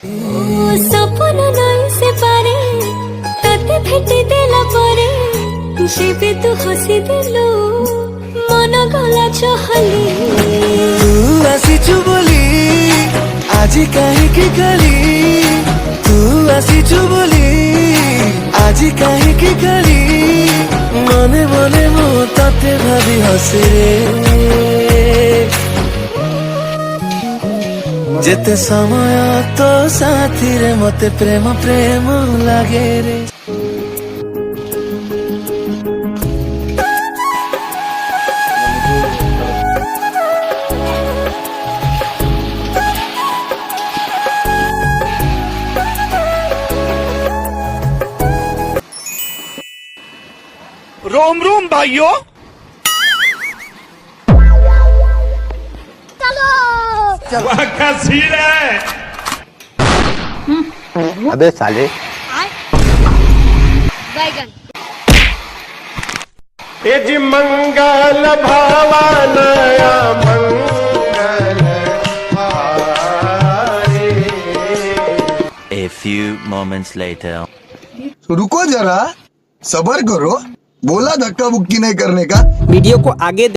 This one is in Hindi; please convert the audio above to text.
सपन नहीं से पारे तते भेटी देला परे जेबे तू हसी दिलु मन गला चहली तू आसीचु बोली आजी काहेकि गली तू आसीचु बोली आजी काहेकि गली मने मने मो तते भाबी हसे जेते समय तो साथी रे मते प्रेम प्रेम लागे रे रोम रोम भाइयों वाह क्या सीन है। अबे साले बैगन ए जी मंगल भवानया मंगल हारे। A few moments later. रुको जरा, सबर करो। बोला धक्का बुक्की नहीं करने का। वीडियो को आगे